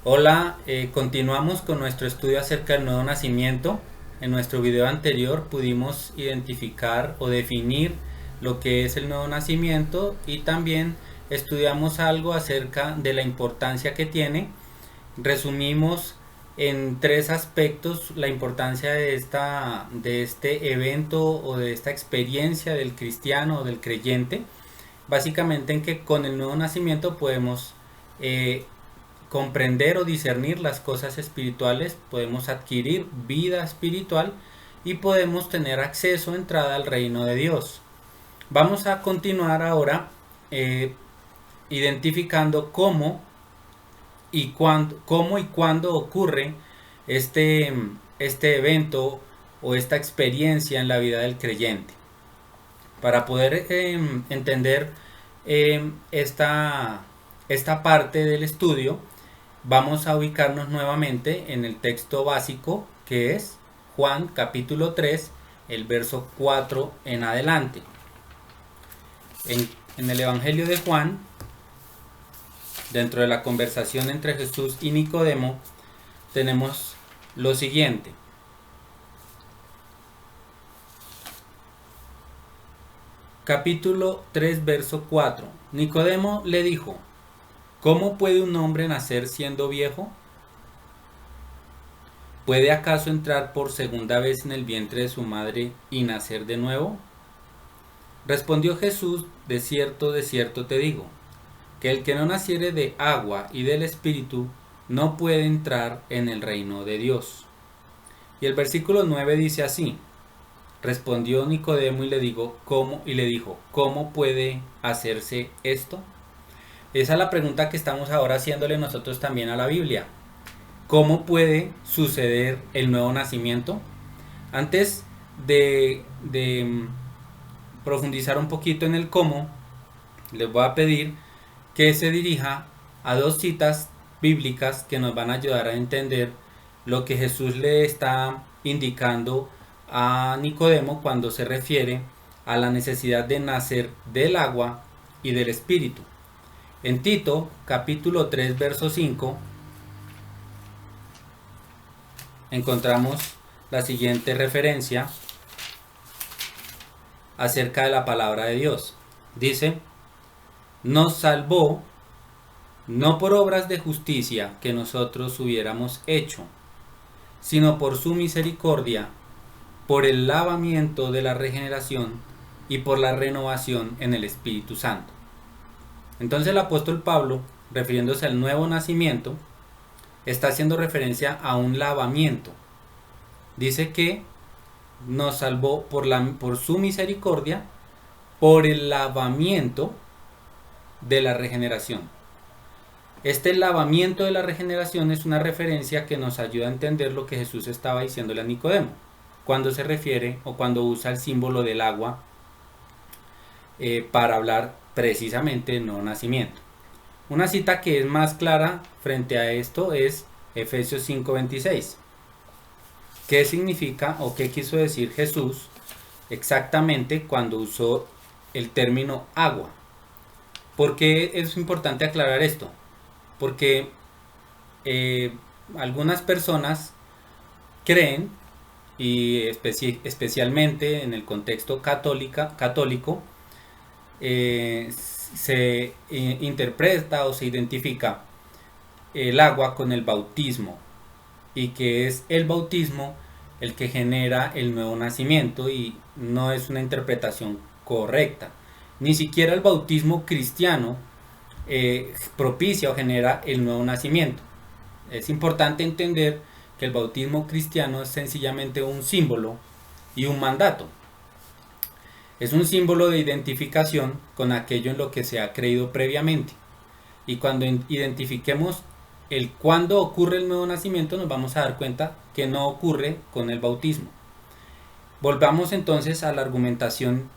Hola, continuamos con nuestro estudio acerca del nuevo nacimiento. En nuestro video anterior pudimos identificar o definir lo que es el nuevo nacimiento y también estudiamos algo acerca de la importancia que tiene. Resumimos en tres aspectos la importancia de este evento o de esta experiencia del cristiano o del creyente. Básicamente en que con el nuevo nacimiento podemos eh, comprender o discernir las cosas espirituales, podemos adquirir vida espiritual y podemos tener acceso, entrada al reino de Dios. Vamos a continuar ahora identificando cómo y cuándo ocurre este evento o esta experiencia en la vida del creyente. Para poder entender esta parte del estudio, vamos a ubicarnos nuevamente en el texto básico que es Juan capítulo 3, el verso 4 en adelante. En el Evangelio de Juan, dentro de la conversación entre Jesús y Nicodemo, tenemos lo siguiente. Capítulo 3, verso 4. Nicodemo le dijo: ¿Cómo puede un hombre nacer siendo viejo? ¿Puede acaso entrar por segunda vez en el vientre de su madre y nacer de nuevo? Respondió Jesús: de cierto te digo, que el que no naciere de agua y del Espíritu no puede entrar en el reino de Dios. Y el versículo 9 dice así: Respondió Nicodemo y le dijo, ¿cómo puede hacerse esto? Esa es la pregunta que estamos ahora haciéndole nosotros también a la Biblia. ¿Cómo puede suceder el nuevo nacimiento? Antes de profundizar un poquito en el cómo, les voy a pedir que se dirija a dos citas bíblicas que nos van a ayudar a entender lo que Jesús le está indicando a Nicodemo cuando se refiere a la necesidad de nacer del agua y del Espíritu. En Tito, capítulo 3, verso 5, encontramos la siguiente referencia acerca de la palabra de Dios. Dice: nos salvó no por obras de justicia que nosotros hubiéramos hecho, sino por su misericordia, por el lavamiento de la regeneración y por la renovación en el Espíritu Santo. Entonces el apóstol Pablo, refiriéndose al nuevo nacimiento, está haciendo referencia a un lavamiento. Dice que nos salvó por su misericordia, por el lavamiento de la regeneración. Este lavamiento de la regeneración es una referencia que nos ayuda a entender lo que Jesús estaba diciéndole a Nicodemo cuando se refiere o cuando usa el símbolo del agua para hablar precisamente del nuevo nacimiento. Una cita que es más clara frente a esto es Efesios 5:26. ¿Qué significa o qué quiso decir Jesús exactamente cuando usó el término agua? ¿Por qué es importante aclarar esto? Porque algunas personas creen, y especialmente en el contexto católico, se interpreta o se identifica el agua con el bautismo, y que es el bautismo el que genera el nuevo nacimiento, y no es una interpretación correcta. Ni siquiera el bautismo cristiano propicia o genera el nuevo nacimiento. Es importante entender que el bautismo cristiano es sencillamente un símbolo y un mandato. Es un símbolo de identificación con aquello en lo que se ha creído previamente. Y cuando identifiquemos el cuándo ocurre el nuevo nacimiento, nos vamos a dar cuenta que no ocurre con el bautismo. Volvamos entonces a la argumentación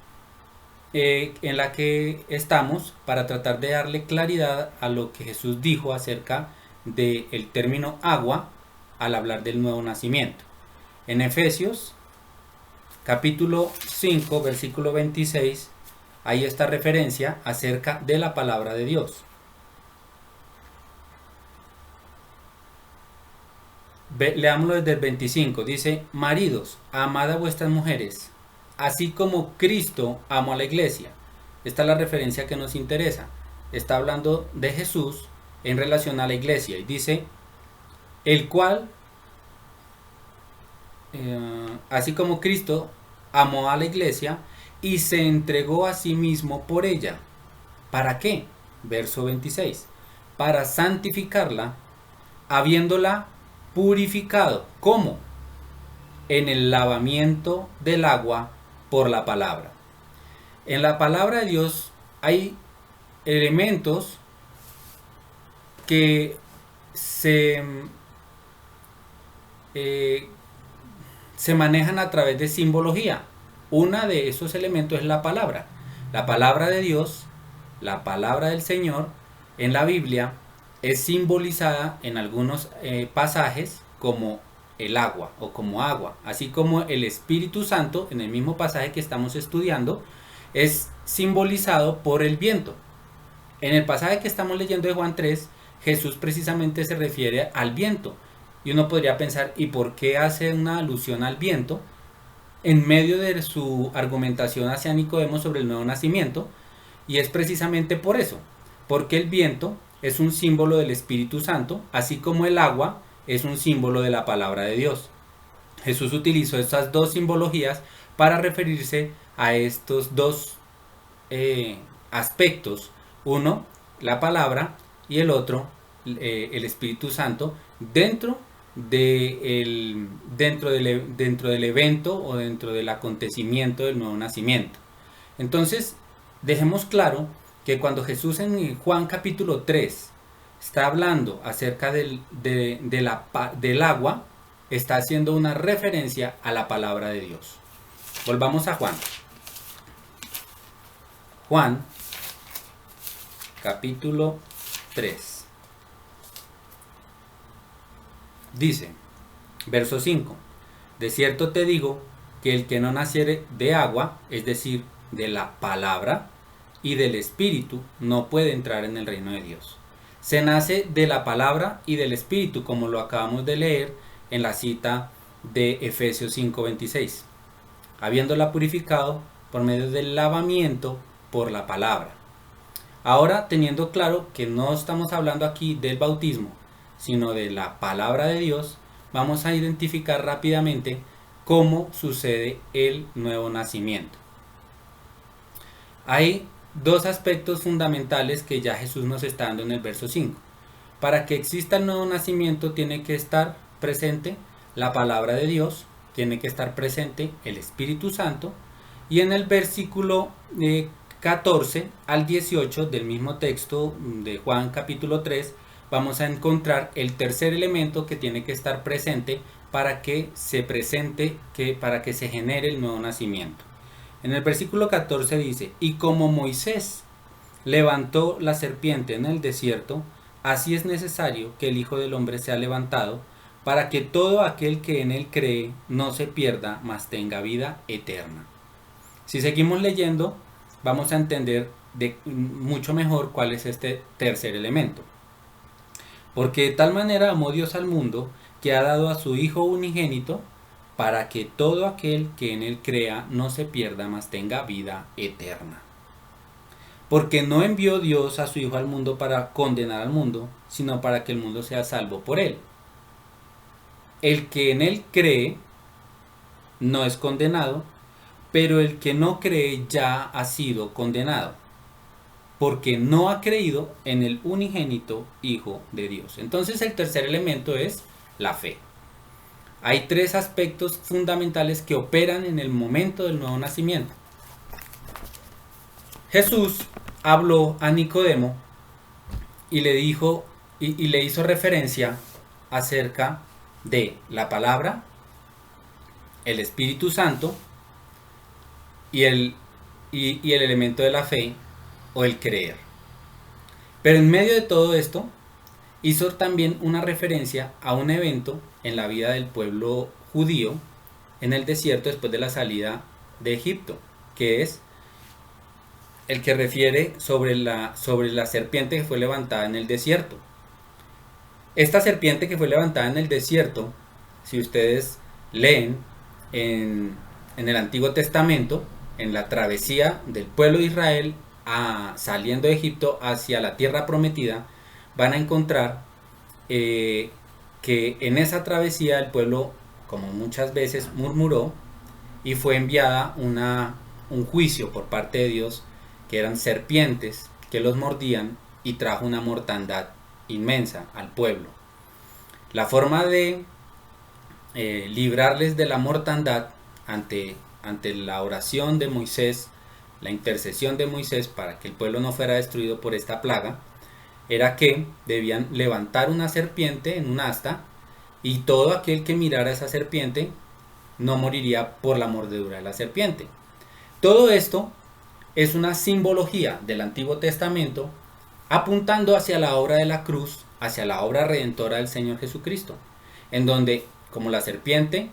en la que estamos para tratar de darle claridad a lo que Jesús dijo acerca del término agua al hablar del nuevo nacimiento. En Efesios capítulo 5 versículo 26 hay esta referencia acerca de la palabra de Dios. Leámoslo desde el 25. Dice: maridos, amad a vuestras mujeres, así como Cristo amó a la iglesia. Esta es la referencia que nos interesa. Está hablando de Jesús en relación a la iglesia y dice: el cual, así como Cristo amó a la iglesia y se entregó a sí mismo por ella. ¿Para qué? Verso 26. Para santificarla, habiéndola purificado. ¿Cómo? En el lavamiento del agua por la palabra. En la palabra de Dios hay elementos que se manejan a través de simbología. Una de esos elementos es la palabra. La palabra de Dios, la palabra del Señor en la Biblia es simbolizada en algunos pasajes como el agua o como agua, así como el Espíritu Santo en el mismo pasaje que estamos estudiando es simbolizado por el viento. En el pasaje que estamos leyendo de Juan 3, Jesús precisamente se refiere al viento. Y uno podría pensar, ¿y por qué hace una alusión al viento en medio de su argumentación hacia Nicodemo sobre el nuevo nacimiento? Y es precisamente por eso, porque el viento es un símbolo del Espíritu Santo, así como el agua es un símbolo de la palabra de Dios. Jesús utilizó estas dos simbologías para referirse a estos dos aspectos. Uno, la palabra, y el otro, el Espíritu Santo, dentro del evento o dentro del acontecimiento del nuevo nacimiento. Entonces, dejemos claro que cuando Jesús en Juan capítulo 3 está hablando acerca del agua, está haciendo una referencia a la palabra de Dios. Volvamos a Juan. Juan capítulo 3. Dice, verso 5: de cierto te digo que el que no naciere de agua, es decir, de la palabra y del Espíritu, no puede entrar en el reino de Dios. Se nace de la palabra y del Espíritu, como lo acabamos de leer en la cita de Efesios 5:26, habiéndola purificado por medio del lavamiento por la palabra. Ahora, teniendo claro que no estamos hablando aquí del bautismo, sino de la palabra de Dios, vamos a identificar rápidamente cómo sucede el nuevo nacimiento. Hay dos aspectos fundamentales que ya Jesús nos está dando en el verso 5. Para que exista el nuevo nacimiento tiene que estar presente la palabra de Dios, tiene que estar presente el Espíritu Santo, y en el versículo 14 al 18 del mismo texto de Juan capítulo 3 vamos a encontrar el tercer elemento que tiene que estar presente para que se para que se genere el nuevo nacimiento. En el versículo 14 dice: y como Moisés levantó la serpiente en el desierto, así es necesario que el Hijo del Hombre sea levantado, para que todo aquel que en él cree no se pierda, mas tenga vida eterna. Si seguimos leyendo, vamos a entender mucho mejor cuál es este tercer elemento. Porque de tal manera amó Dios al mundo, que ha dado a su Hijo unigénito, para que todo aquel que en él crea no se pierda, mas tenga vida eterna. Porque no envió Dios a su Hijo al mundo para condenar al mundo, sino para que el mundo sea salvo por él. El que en él cree no es condenado, pero el que no cree ya ha sido condenado, porque no ha creído en el unigénito Hijo de Dios. Entonces el tercer elemento es la fe. Hay tres aspectos fundamentales que operan en el momento del nuevo nacimiento. Jesús habló a Nicodemo y le dijo y le hizo referencia acerca de la palabra, el Espíritu Santo y el elemento de la fe o el creer. Pero en medio de todo esto hizo también una referencia a un evento en la vida del pueblo judío en el desierto después de la salida de Egipto, que es el que refiere sobre la serpiente que fue levantada en el desierto. Esta serpiente que fue levantada en el desierto si ustedes leen en el Antiguo Testamento, en la travesía del pueblo de Israel saliendo de Egipto hacia la tierra prometida, van a encontrar que en esa travesía el pueblo, como muchas veces, murmuró y fue enviada un juicio por parte de Dios, que eran serpientes que los mordían, y trajo una mortandad inmensa al pueblo. La forma de librarles de la mortandad ante la oración de Moisés, la intercesión de Moisés para que el pueblo no fuera destruido por esta plaga, era que debían levantar una serpiente en un asta, y todo aquel que mirara esa serpiente no moriría por la mordedura de la serpiente. Todo esto es una simbología del Antiguo Testamento apuntando hacia la obra de la cruz, hacia la obra redentora del Señor Jesucristo, en donde, como la serpiente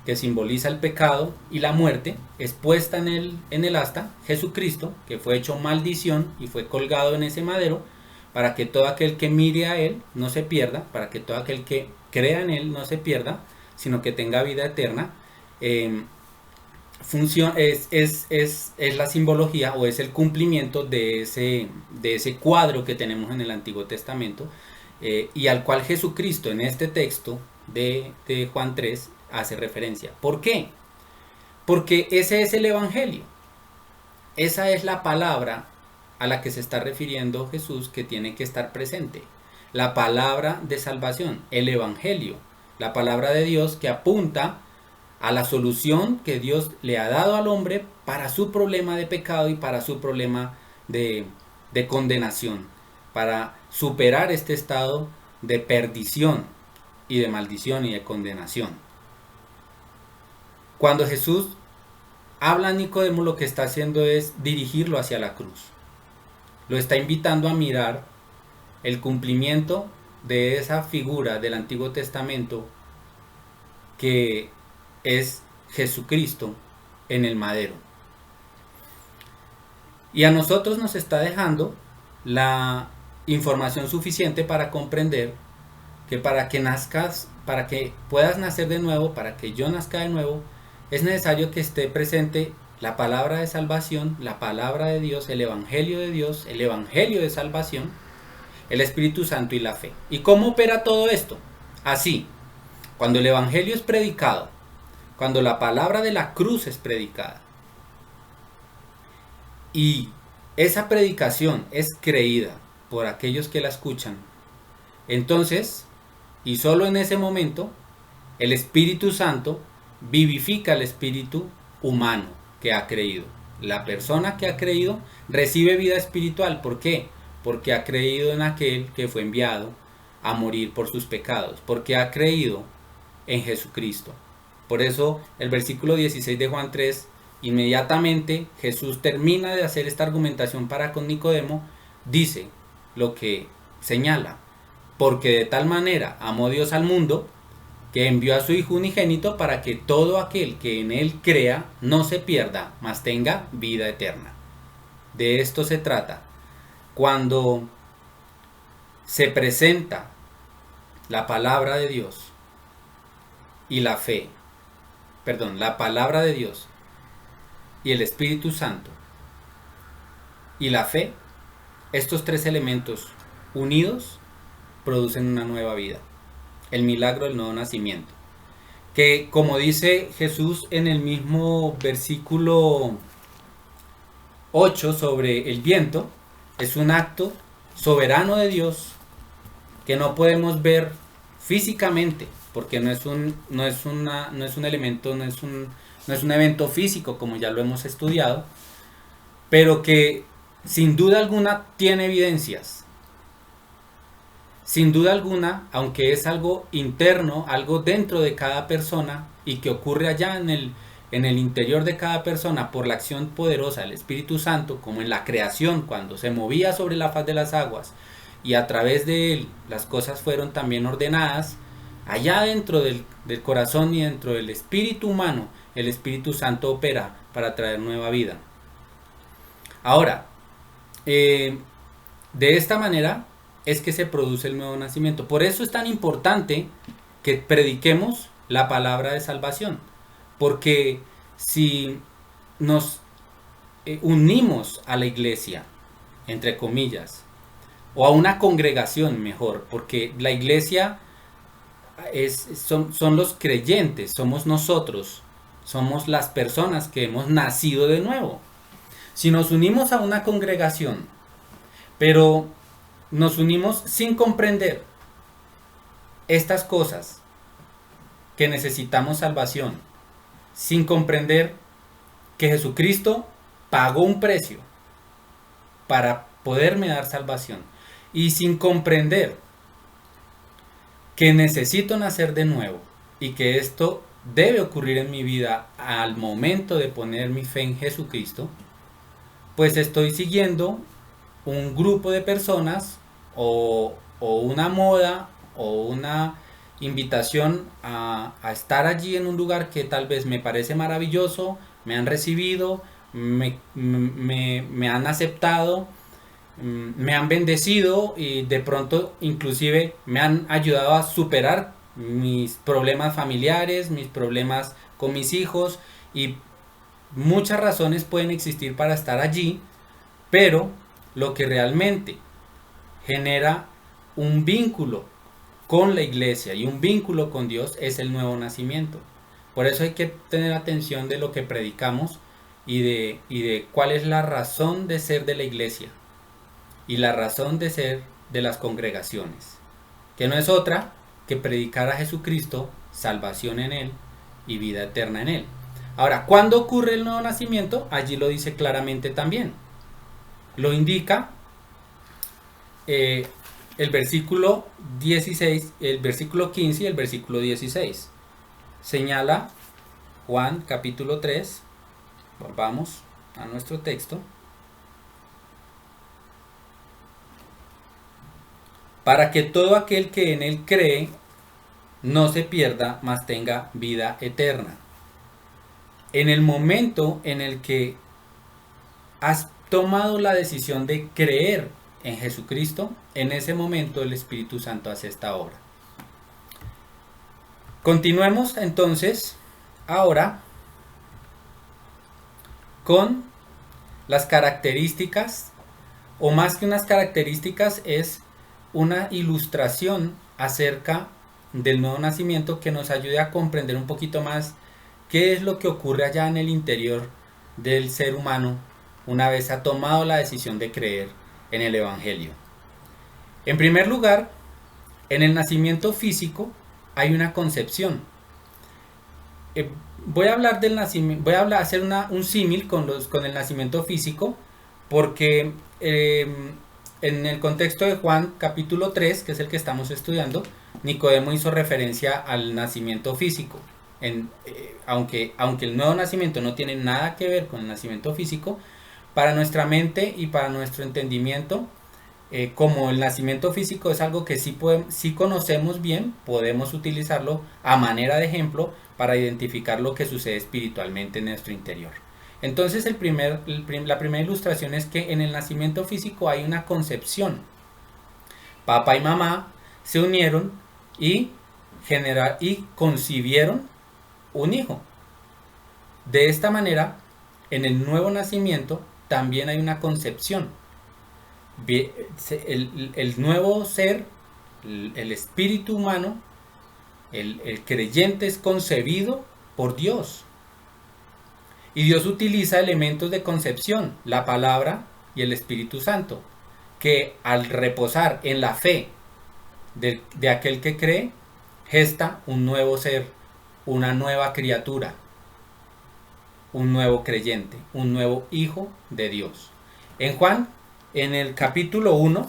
que simboliza el pecado y la muerte, es puesta en el asta, Jesucristo, que fue hecho maldición y fue colgado en ese madero, para que todo aquel que mire a Él no se pierda, para que todo aquel que crea en Él no se pierda, sino que tenga vida eterna. Es la simbología, o es el cumplimiento de ese cuadro que tenemos en el Antiguo Testamento, y al cual Jesucristo en este texto de Juan 3 hace referencia. ¿Por qué? Porque ese es el Evangelio. Esa es la palabra a la que se está refiriendo Jesús, que tiene que estar presente. La palabra de salvación, el Evangelio, la palabra de Dios que apunta a la solución que Dios le ha dado al hombre para su problema de pecado y para su problema de condenación, para superar este estado de perdición y de maldición y de condenación. Cuando Jesús habla a Nicodemo, lo que está haciendo es dirigirlo hacia la cruz. Lo está invitando a mirar el cumplimiento de esa figura del Antiguo Testamento, que es Jesucristo en el madero. Y a nosotros nos está dejando la información suficiente para comprender que para que puedas nacer de nuevo, para que yo nazca de nuevo, es necesario que esté presente la palabra de salvación, la palabra de Dios, el Evangelio de Dios, el Evangelio de salvación, el Espíritu Santo y la fe. ¿Y cómo opera todo esto? Así, cuando el Evangelio es predicado, cuando la palabra de la cruz es predicada, y esa predicación es creída por aquellos que la escuchan, entonces, y solo en ese momento, el Espíritu Santo vivifica el espíritu humano que ha creído. La persona que ha creído recibe vida espiritual. ¿Por qué? Porque ha creído en aquel que fue enviado a morir por sus pecados, porque ha creído en Jesucristo. Por eso el versículo 16 de Juan 3, inmediatamente Jesús termina de hacer esta argumentación para con Nicodemo, dice lo que señala: porque de tal manera amó Dios al mundo, que envió a su Hijo unigénito, para que todo aquel que en Él crea no se pierda, mas tenga vida eterna. De esto se trata. Cuando se presenta la palabra de Dios y la fe, la palabra de Dios y el Espíritu Santo y la fe, estos tres elementos unidos producen una nueva vida. El milagro del nuevo nacimiento, que, como dice Jesús en el mismo versículo 8 sobre el viento, es un acto soberano de Dios que no podemos ver físicamente, porque no es un elemento, no es un evento físico, como ya lo hemos estudiado, pero que sin duda alguna tiene evidencias. Sin duda alguna, aunque es algo interno, algo dentro de cada persona, y que ocurre allá en el interior de cada persona por la acción poderosa del Espíritu Santo, como en la creación, cuando se movía sobre la faz de las aguas y a través de él las cosas fueron también ordenadas, allá dentro del corazón y dentro del espíritu humano, el Espíritu Santo opera para traer nueva vida. Ahora, de esta manera es que se produce el nuevo nacimiento. Por eso es tan importante que prediquemos la palabra de salvación. Porque si nos unimos a la iglesia, entre comillas, o a una congregación mejor, porque la iglesia son los creyentes, somos nosotros, somos las personas que hemos nacido de nuevo. Si nos unimos a una congregación, pero nos unimos sin comprender estas cosas, que necesitamos salvación, sin comprender que Jesucristo pagó un precio para poderme dar salvación, y sin comprender que necesito nacer de nuevo y que esto debe ocurrir en mi vida al momento de poner mi fe en Jesucristo, pues estoy siguiendo un grupo de personas o una moda o una invitación a estar allí en un lugar que tal vez me parece maravilloso, me han recibido, me han aceptado, me han bendecido y de pronto inclusive me han ayudado a superar mis problemas familiares, mis problemas con mis hijos, y muchas razones pueden existir para estar allí, pero lo que realmente genera un vínculo con la iglesia y un vínculo con Dios es el nuevo nacimiento. Por eso hay que tener atención de lo que predicamos y de cuál es la razón de ser de la iglesia y la razón de ser de las congregaciones, que no es otra que predicar a Jesucristo, salvación en Él y vida eterna en Él. Ahora, ¿cuándo ocurre el nuevo nacimiento? Allí lo dice claramente también. Lo indica el versículo 16, el versículo 15 y el versículo 16. Señala Juan capítulo 3. Volvamos a nuestro texto. Para que todo aquel que en él cree no se pierda, mas tenga vida eterna. En el momento en el que has tomado la decisión de creer en Jesucristo, en ese momento el Espíritu Santo hace esta obra. Continuemos entonces ahora con las características, o más que unas características, es una ilustración acerca del nuevo nacimiento que nos ayude a comprender un poquito más qué es lo que ocurre allá en el interior del ser humano una vez ha tomado la decisión de creer en el Evangelio. En primer lugar, en el nacimiento físico hay una concepción. Voy a hablar del nacimiento, voy a hacer un símil con el nacimiento físico, porque en el contexto de Juan capítulo 3, que es el que estamos estudiando, Nicodemo hizo referencia al nacimiento físico. Aunque el nuevo nacimiento no tiene nada que ver con el nacimiento físico, para nuestra mente y para nuestro entendimiento, como el nacimiento físico es algo que sí conocemos bien, podemos utilizarlo a manera de ejemplo para identificar lo que sucede espiritualmente en nuestro interior. Entonces la primera ilustración es que en el nacimiento físico hay una concepción. Papá y mamá se unieron y concibieron un hijo. De esta manera, en el nuevo nacimiento también hay una concepción. El nuevo ser, el espíritu humano, el creyente es concebido por Dios. Y Dios utiliza elementos de concepción, la palabra y el Espíritu Santo, que al reposar en la fe de aquel que cree, gesta un nuevo ser, una nueva criatura, un nuevo creyente, un nuevo hijo de Dios. En Juan, en el capítulo 1,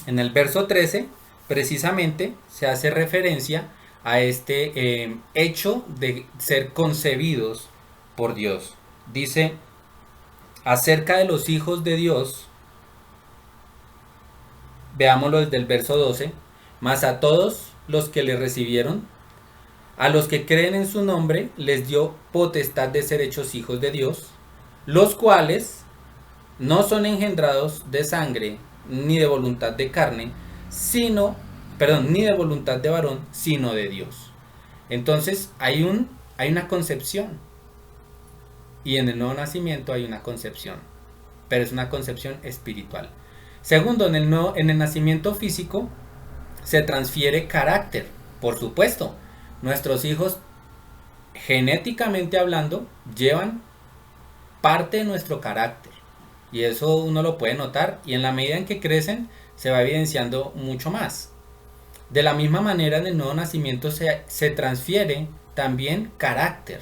en el verso 13, precisamente se hace referencia a este hecho de ser concebidos por Dios. Dice acerca de los hijos de Dios, veámoslo desde el verso 12, mas a todos los que le recibieron, a los que creen en su nombre, les dio potestad de ser hechos hijos de Dios, los cuales no son engendrados de sangre, ni de voluntad de carne, ni de voluntad de varón, sino de Dios. Entonces hay una concepción, y en el nuevo nacimiento hay una concepción, pero es una concepción espiritual. Segundo, en el nacimiento físico se transfiere carácter. Por supuesto, nuestros hijos, genéticamente hablando, llevan parte de nuestro carácter. Y eso uno lo puede notar, y en la medida en que crecen se va evidenciando mucho más. De la misma manera, en el nuevo nacimiento se transfiere también carácter.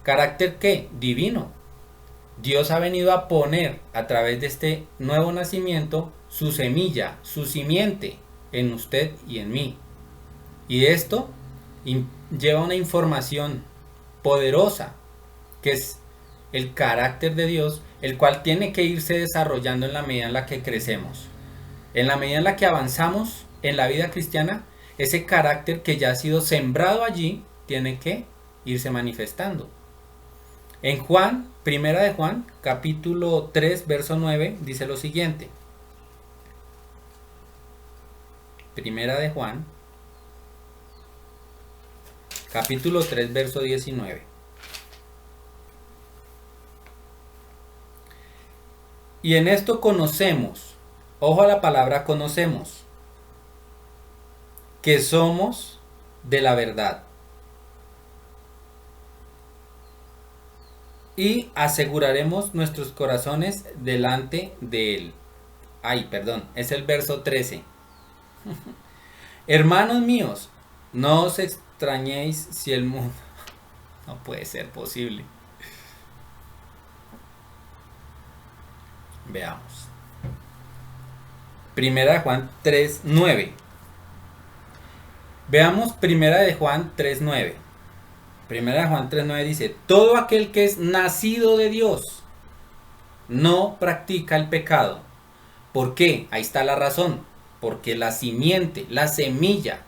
¿Carácter qué? Divino. Dios ha venido a poner a través de este nuevo nacimiento su semilla, su simiente en usted y en mí. Y esto lleva una información poderosa, que es el carácter de Dios, el cual tiene que irse desarrollando en la medida en la que crecemos. En la medida en la que avanzamos en la vida cristiana, ese carácter que ya ha sido sembrado allí tiene que irse manifestando. En Juan, primera de Juan, capítulo 3, verso 9, dice lo siguiente. Primera de Juan, capítulo 3, verso 19. Y en esto conocemos, ojo a la palabra conocemos, que somos de la verdad. Y aseguraremos nuestros corazones delante de Él. Ay, perdón, es el verso 13. Hermanos míos, no os extrañéis si el mundo... No puede ser posible. Veamos. Primera de Juan 3:9. Veamos Primera de Juan 3:9. Primera de Juan 3:9 dice: todo aquel que es nacido de Dios no practica el pecado. ¿Por qué? Ahí está la razón. Porque la simiente, la semilla,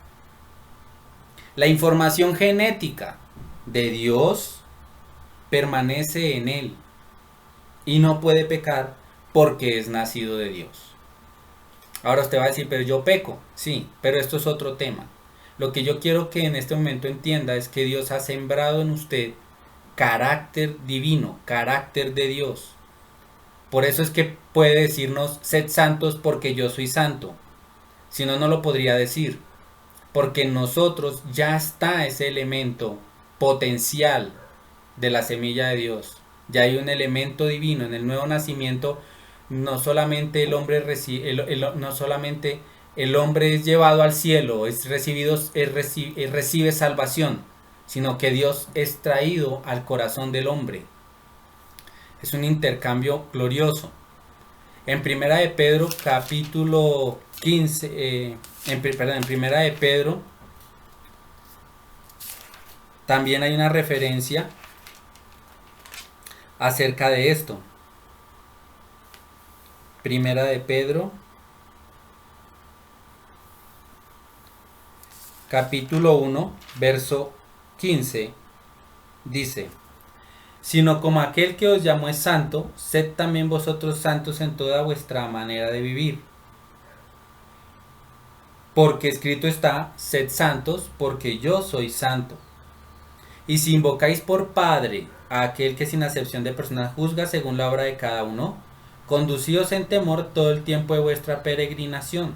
la información genética de Dios permanece en él y no puede pecar porque es nacido de Dios. Ahora usted va a decir, pero yo peco. Sí, pero esto es otro tema. Lo que yo quiero que en este momento entienda es que Dios ha sembrado en usted carácter divino, carácter de Dios. Por eso es que puede decirnos, sed santos porque yo soy santo. Si no, no lo podría decir. Porque en nosotros ya está ese elemento potencial de la semilla de Dios. Ya hay un elemento divino. En el nuevo nacimiento no solamente el hombre es llevado al cielo, recibe salvación, sino que Dios es traído al corazón del hombre. Es un intercambio glorioso. En Primera de Pedro, capítulo 15, en Primera de Pedro, también hay una referencia acerca de esto. Primera de Pedro, capítulo 1, verso 15, dice: sino como aquel que os llamó es santo, sed también vosotros santos en toda vuestra manera de vivir. Porque escrito está, sed santos, porque yo soy santo. Y si invocáis por Padre a aquel que sin acepción de personas juzga según la obra de cada uno, conducíos en temor todo el tiempo de vuestra peregrinación.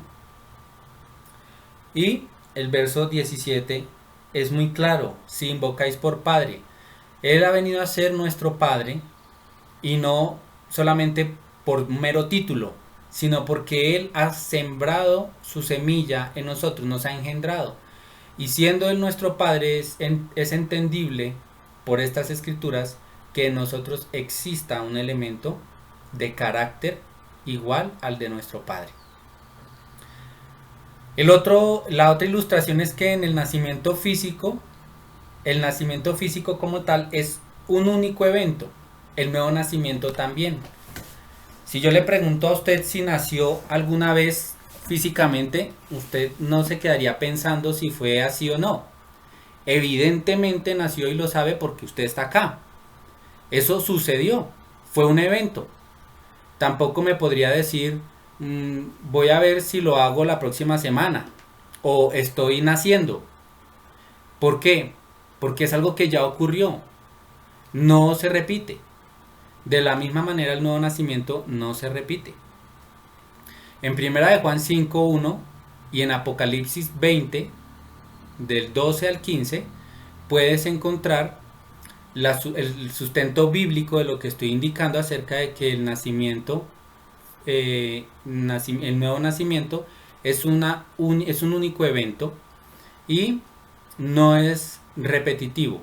Y el verso 17 es muy claro: si invocáis por Padre. Él ha venido a ser nuestro Padre, y no solamente por mero título, sino porque Él ha sembrado su semilla en nosotros, nos ha engendrado. Y siendo Él nuestro Padre, es entendible por estas escrituras que en nosotros exista un elemento de carácter igual al de nuestro Padre. La otra ilustración es que en el nacimiento físico como tal es un único evento. El nuevo nacimiento también. Si yo le pregunto a usted si nació alguna vez físicamente, usted no se quedaría pensando si fue así o no. Evidentemente nació y lo sabe porque usted está acá. Eso sucedió, fue un evento. Tampoco me podría decir, voy a ver si lo hago la próxima semana, o estoy naciendo. ¿Por qué? porque es algo que ya ocurrió, no se repite. De la misma manera el nuevo nacimiento no se repite. En primera de Juan 5:1 y en Apocalipsis 20, del 12 al 15, puedes encontrar el sustento bíblico de lo que estoy indicando acerca de que el nacimiento, el nuevo nacimiento es un único evento y no es repetitivo.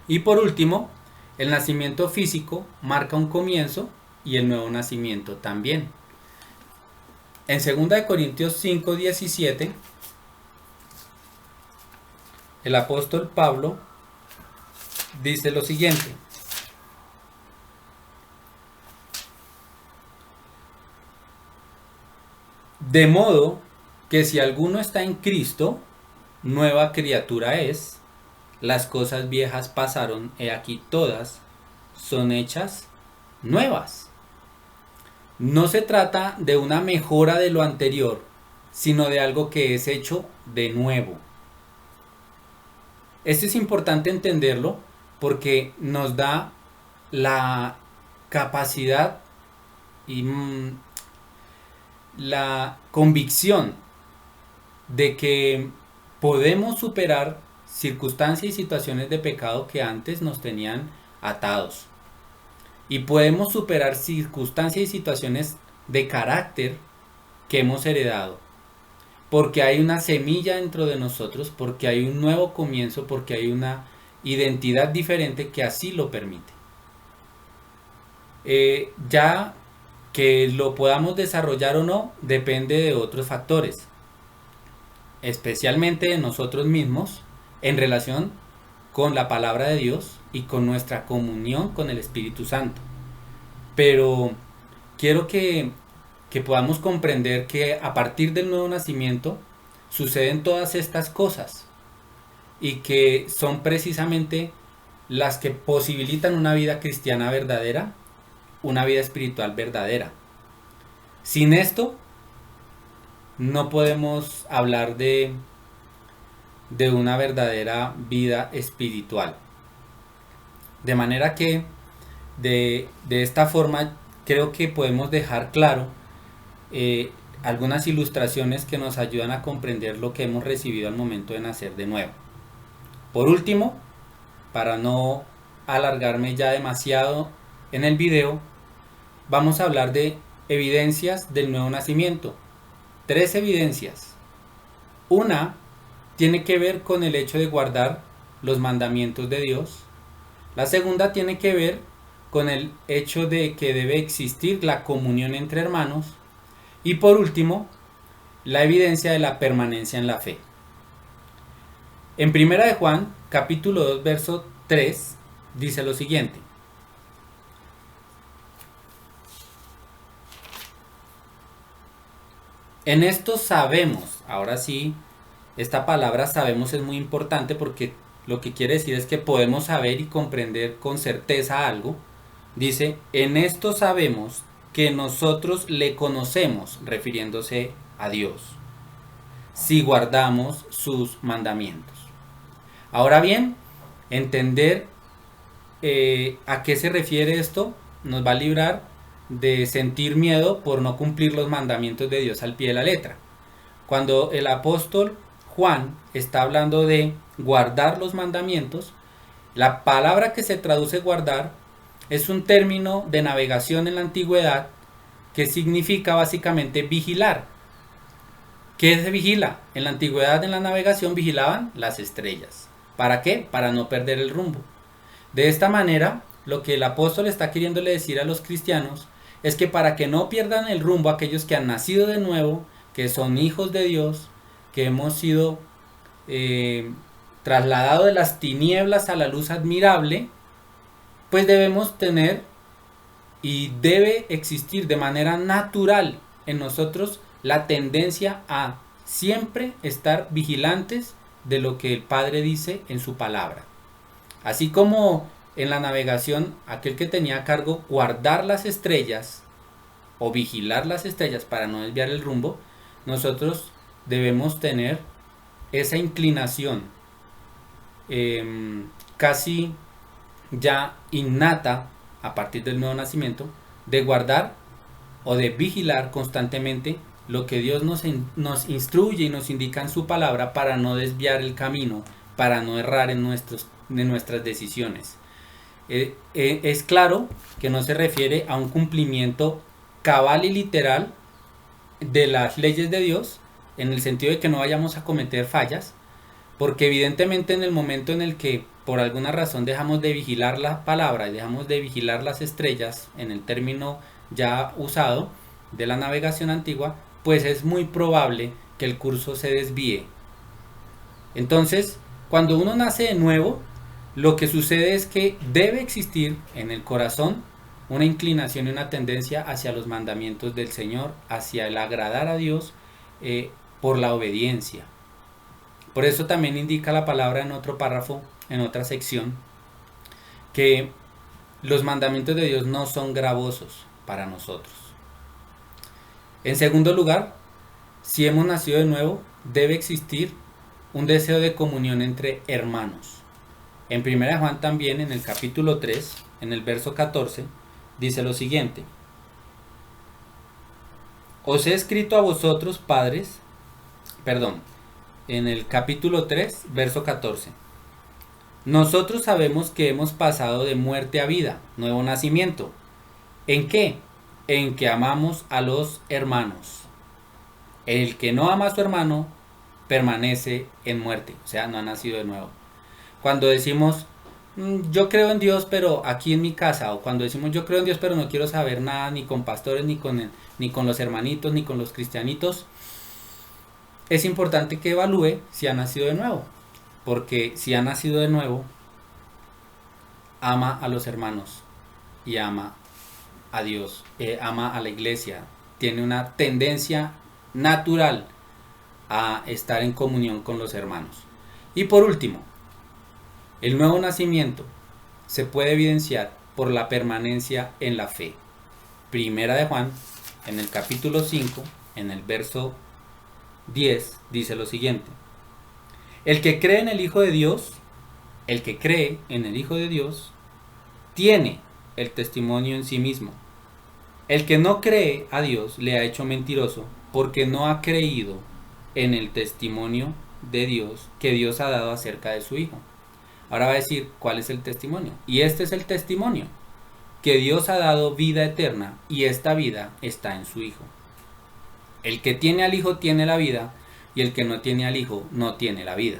Y por último, el nacimiento físico marca un comienzo y el nuevo nacimiento también. En 2 Corintios 5:17, el apóstol Pablo dice lo siguiente: de modo que si alguno está en Cristo, nueva criatura es, las cosas viejas pasaron, he aquí todas son hechas nuevas. No se trata de una mejora de lo anterior, sino de algo que es hecho de nuevo. Esto es importante entenderlo porque nos da la capacidad y la convicción de que podemos superar circunstancias y situaciones de pecado que antes nos tenían atados. Y podemos superar circunstancias y situaciones de carácter que hemos heredado. Porque hay una semilla dentro de nosotros, porque hay un nuevo comienzo, porque hay una identidad diferente que así lo permite. Ya que lo podamos desarrollar o no depende de otros factores, especialmente de nosotros mismos en relación con la palabra de Dios y con nuestra comunión con el Espíritu Santo. Pero quiero que podamos comprender que a partir del nuevo nacimiento suceden todas estas cosas y que son precisamente las que posibilitan una vida cristiana verdadera, una vida espiritual verdadera. Sin esto no podemos hablar de una verdadera vida espiritual. De manera que de esta forma creo que podemos dejar claro algunas ilustraciones que nos ayudan a comprender lo que hemos recibido al momento de nacer de nuevo. Por último, para no alargarme ya demasiado en el video, vamos a hablar de evidencias del nuevo nacimiento. 3 evidencias. Una tiene que ver con el hecho de guardar los mandamientos de Dios. La segunda tiene que ver con el hecho de que debe existir la comunión entre hermanos. Y por último, la evidencia de la permanencia en la fe. En 1 de Juan, capítulo 2, verso 3, dice lo siguiente: en esto sabemos, ahora sí, esta palabra sabemos es muy importante porque lo que quiere decir es que podemos saber y comprender con certeza algo. Dice, en esto sabemos que nosotros le conocemos, refiriéndose a Dios, si guardamos sus mandamientos. Ahora bien, entender a qué se refiere esto nos va a librar de sentir miedo por no cumplir los mandamientos de Dios al pie de la letra. Cuando el apóstol Juan está hablando de guardar los mandamientos, la palabra que se traduce guardar es un término de navegación en la antigüedad que significa básicamente vigilar. ¿Qué se vigila? En la antigüedad, en la navegación, vigilaban las estrellas. ¿Para qué? Para no perder el rumbo. De esta manera, lo que el apóstol está queriéndole decir a los cristianos es que para que no pierdan el rumbo aquellos que han nacido de nuevo, que son hijos de Dios, que hemos sido trasladados de las tinieblas a la luz admirable, pues debemos tener y debe existir de manera natural en nosotros la tendencia a siempre estar vigilantes de lo que el Padre dice en su palabra. Así como en la navegación, aquel que tenía a cargo guardar las estrellas o vigilar las estrellas para no desviar el rumbo, nosotros debemos tener esa inclinación casi ya innata a partir del nuevo nacimiento, de guardar o de vigilar constantemente lo que Dios nos instruye y nos indica en su palabra para no desviar el camino, para no errar en nuestras decisiones. Es claro que no se refiere a un cumplimiento cabal y literal de las leyes de Dios, en el sentido de que no vayamos a cometer fallas, porque evidentemente en el momento en el que por alguna razón dejamos de vigilar la palabra y dejamos de vigilar las estrellas, en el término ya usado de la navegación antigua, pues es muy probable que el curso se desvíe. Entonces, cuando uno nace de nuevo, lo que sucede es que debe existir en el corazón una inclinación y una tendencia hacia los mandamientos del Señor, hacia el agradar a Dios por la obediencia. Por eso también indica la palabra en otro párrafo, en otra sección, que los mandamientos de Dios no son gravosos para nosotros. En segundo lugar, si hemos nacido de nuevo, debe existir un deseo de comunión entre hermanos. En 1 Juan también, en el capítulo 3, en el verso 14, dice lo siguiente: os he escrito a vosotros, padres, en el capítulo 3, verso 14. Nosotros sabemos que hemos pasado de muerte a vida, nuevo nacimiento. ¿En qué? En que amamos a los hermanos. El que no ama a su hermano permanece en muerte, o sea, no ha nacido de nuevo. Cuando decimos yo creo en Dios, pero aquí en mi casa, o cuando decimos yo creo en Dios, pero no quiero saber nada ni con pastores, ni con los hermanitos, ni con los cristianitos, es importante que evalúe si ha nacido de nuevo, porque si ha nacido de nuevo, ama a los hermanos y ama a Dios, ama a la iglesia, tiene una tendencia natural a estar en comunión con los hermanos. Y por último, el nuevo nacimiento se puede evidenciar por la permanencia en la fe. Primera de Juan, en el capítulo 5, en el verso 10, dice lo siguiente: el que cree en el Hijo de Dios, el que cree en el Hijo de Dios, tiene el testimonio en sí mismo. El que no cree a Dios le ha hecho mentiroso, porque no ha creído en el testimonio de Dios que Dios ha dado acerca de su Hijo. Ahora va a decir cuál es el testimonio. Y este es el testimonio: que Dios ha dado vida eterna, y esta vida está en su Hijo. El que tiene al Hijo tiene la vida, y el que no tiene al Hijo no tiene la vida.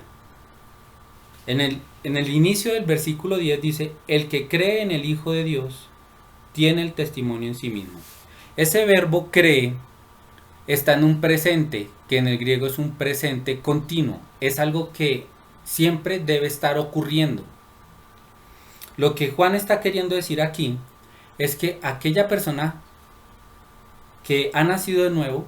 En el inicio del versículo 10 dice: el que cree en el Hijo de Dios tiene el testimonio en sí mismo. Ese verbo cree está en un presente, que en el griego es un presente continuo. Es algo que siempre debe estar ocurriendo. Lo que Juan está queriendo decir aquí es que aquella persona que ha nacido de nuevo,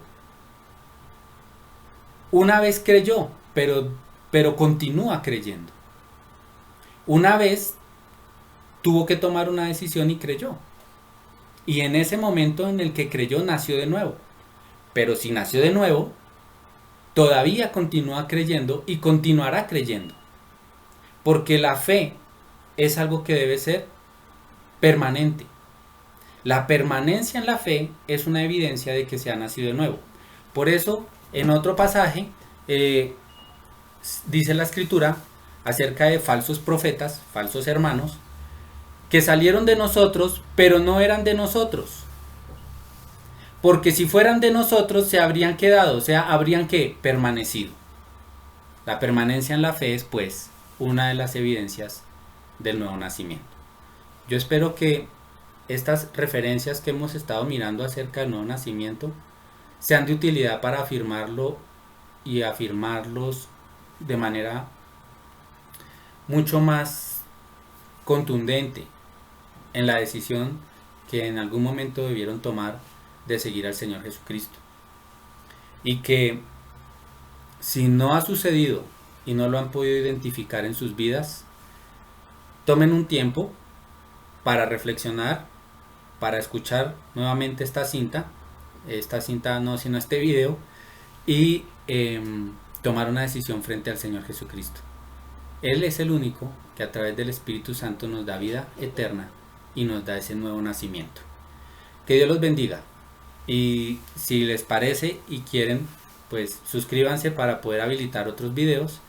una vez creyó, pero continúa creyendo. Una vez tuvo que tomar una decisión y creyó. Y en ese momento en el que creyó, nació de nuevo. Pero si nació de nuevo, todavía continúa creyendo y continuará creyendo. Porque la fe es algo que debe ser permanente. La permanencia en la fe es una evidencia de que se ha nacido de nuevo. Por eso, en otro pasaje, dice la Escritura acerca de falsos profetas, falsos hermanos, que salieron de nosotros, pero no eran de nosotros. Porque si fueran de nosotros, se habrían quedado, o sea, habrían que permanecido. La permanencia en la fe es, pues, una de las evidencias del nuevo nacimiento. Yo espero que estas referencias que hemos estado mirando acerca del nuevo nacimiento sean de utilidad para afirmarlo y afirmarlos de manera mucho más contundente en la decisión que en algún momento debieron tomar de seguir al Señor Jesucristo. Y que si no ha sucedido y no lo han podido identificar en sus vidas, tomen un tiempo para reflexionar, para escuchar nuevamente esta cinta no, sino este video, y tomar una decisión frente al Señor Jesucristo. Él es el único que a través del Espíritu Santo nos da vida eterna y nos da ese nuevo nacimiento. Que Dios los bendiga. Y si les parece y quieren, pues suscríbanse para poder habilitar otros videos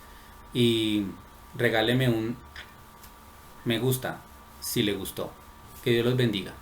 y regáleme un me gusta si les gustó. Que Dios los bendiga.